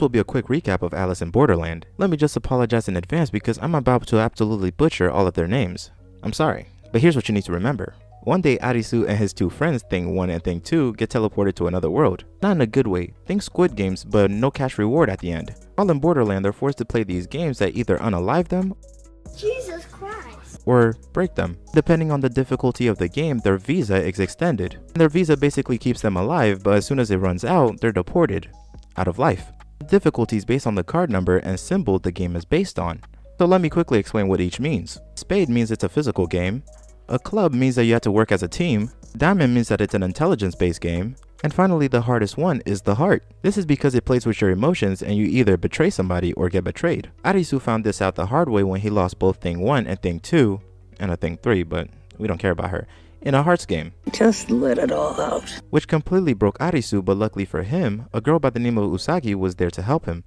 This will be a quick recap of Alice in Borderland. Let me just apologize in advance because I'm about to absolutely butcher all of their names. I'm sorry, but here's what you need to remember. One day, Arisu and his two friends, Thing 1 and Thing 2, get teleported to another world. Not in a good way, think Squid Games, but no cash reward at the end. While in Borderland, they're forced to play these games that either unalive them, Jesus Christ, or break them. Depending on the difficulty of the game, their visa is extended. Their visa basically keeps them alive, but as soon as it runs out, they're deported out of life. The difficulty is based on the card number and symbol the game is based on. So let me quickly explain what each means. Spade means it's a physical game. A club means that you have to work as a team. Diamond means that it's an intelligence-based game. And finally, the hardest one is the heart. This is because it plays with your emotions and you either betray somebody or get betrayed. Arisu found this out the hard way when he lost both Thing 1 and Thing 2, and a Thing 3, but we don't care about her, in a hearts game. Just let it all out. Which completely broke Arisu, but luckily for him, a girl by the name of Usagi was there to help him.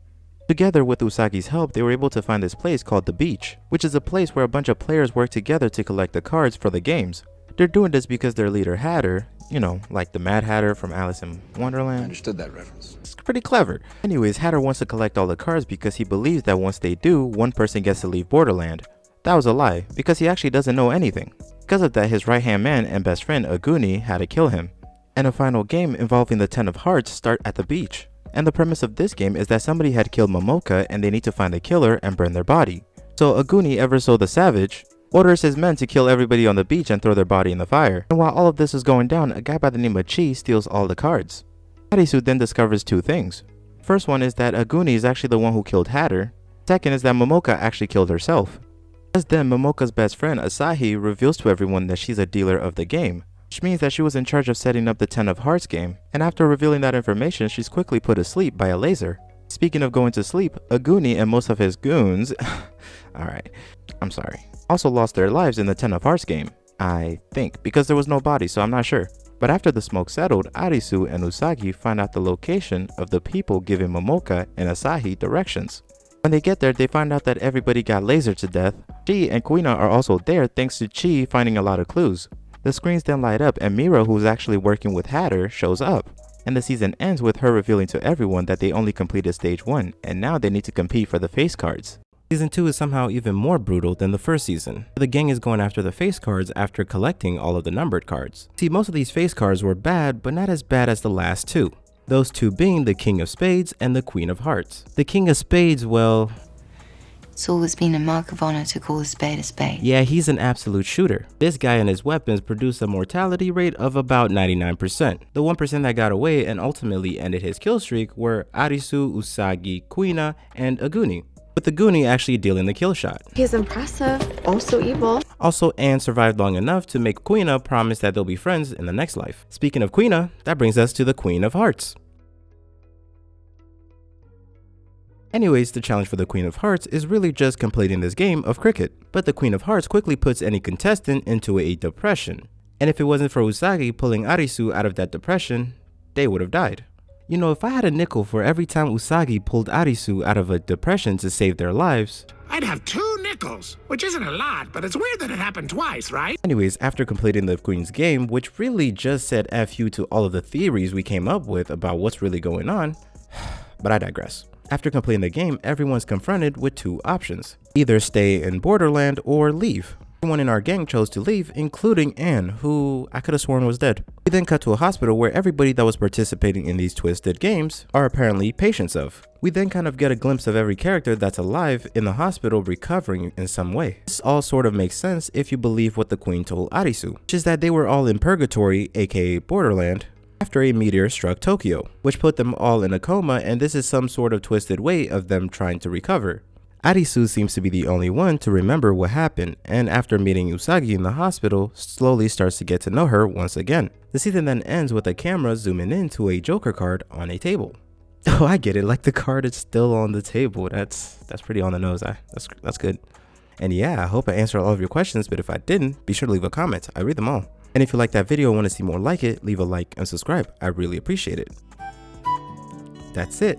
Together with Usagi's help, they were able to find this place called the Beach, which is a place where a bunch of players work together to collect the cards for the games. They're doing this because their leader Hatter, you know, like the Mad Hatter from Alice in Wonderland. I understood that reference. It's pretty clever. Anyways, Hatter wants to collect all the cards because he believes that once they do, one person gets to leave Borderland. That was a lie, because he actually doesn't know anything. Because of that, his right-hand man and best friend Aguni had to kill him. And a final game involving the 10 of Hearts start at the beach. And the premise of this game is that somebody had killed Momoka and they need to find the killer and burn their body. So Aguni, ever so the savage, orders his men to kill everybody on the beach and throw their body in the fire. And while all of this is going down, a guy by the name of Chi steals all the cards. Arisu then discovers two things. First one is that Aguni is actually the one who killed Hatter. Second is that Momoka actually killed herself. As then, Momoka's best friend Asahi reveals to everyone that she's a dealer of the game, which means that she was in charge of setting up the 10 of Hearts game, and after revealing that information, she's quickly put asleep by a laser. Speaking of going to sleep, Aguni and most of his goons, alright, I'm sorry, also lost their lives in the 10 of Hearts game, I think, because there was no body, so I'm not sure. But after the smoke settled, Arisu and Usagi find out the location of the people giving Momoka and Asahi directions. When they get there, they find out that everybody got lasered to death. Chi and Kuina are also there thanks to Chi finding a lot of clues. The screens then light up and Mira, who's actually working with Hatter, shows up. And the season ends with her revealing to everyone that they only completed stage 1 and now they need to compete for the face cards. Season 2 is somehow even more brutal than the first season. The gang is going after the face cards after collecting all of the numbered cards. See, most of these face cards were bad, but not as bad as the last two. Those two being the King of Spades and the Queen of Hearts. The King of Spades, well, it's always been a mark of honor to call a spade a spade. yeah, he's an absolute shooter. This guy and his weapons produce a mortality rate of about 99%. The 1% that got away and ultimately ended his kill streak were Arisu, Usagi, Kuina, and Aguni, with Aguni actually dealing the kill shot. He's impressive, also evil. Also, Anne survived long enough to make Kuina promise that they'll be friends in the next life. Speaking of Kuina, that brings us to the Queen of Hearts. Anyways, the challenge for the Queen of Hearts is really just completing this game of cricket. But the Queen of Hearts quickly puts any contestant into a depression. And if it wasn't for Usagi pulling Arisu out of that depression, they would have died. You know, if I had a nickel for every time Usagi pulled Arisu out of a depression to save their lives, I'd have 2 nickels, which isn't a lot, but it's weird that it happened twice, right? Anyways, after completing the Queen's game, which really just said F you to all of the theories we came up with about what's really going on, but I digress. After completing the game, everyone's confronted with two options. Either stay in Borderland or leave. Everyone in our gang chose to leave, including Anne, who I could have sworn was dead. We then cut to a hospital where everybody that was participating in these twisted games are apparently patients of. We then kind of get a glimpse of every character that's alive in the hospital recovering in some way. This all sort of makes sense if you believe what the Queen told Arisu, which is that they were all in purgatory, aka Borderland, after a meteor struck Tokyo, which put them all in a coma, and this is some sort of twisted way of them trying to recover. Arisu seems to be the only one to remember what happened, and after meeting Usagi in the hospital, slowly starts to get to know her once again. The season then ends with a camera zooming in to a Joker card on a table. Oh, I get it, like the card is still on the table. That's pretty on the nose. That's good. And yeah, I hope I answered all of your questions, but if I didn't, be sure to leave a comment. I read them all. And if you like that video and want to see more like it, leave a like and subscribe. I really appreciate it. That's it.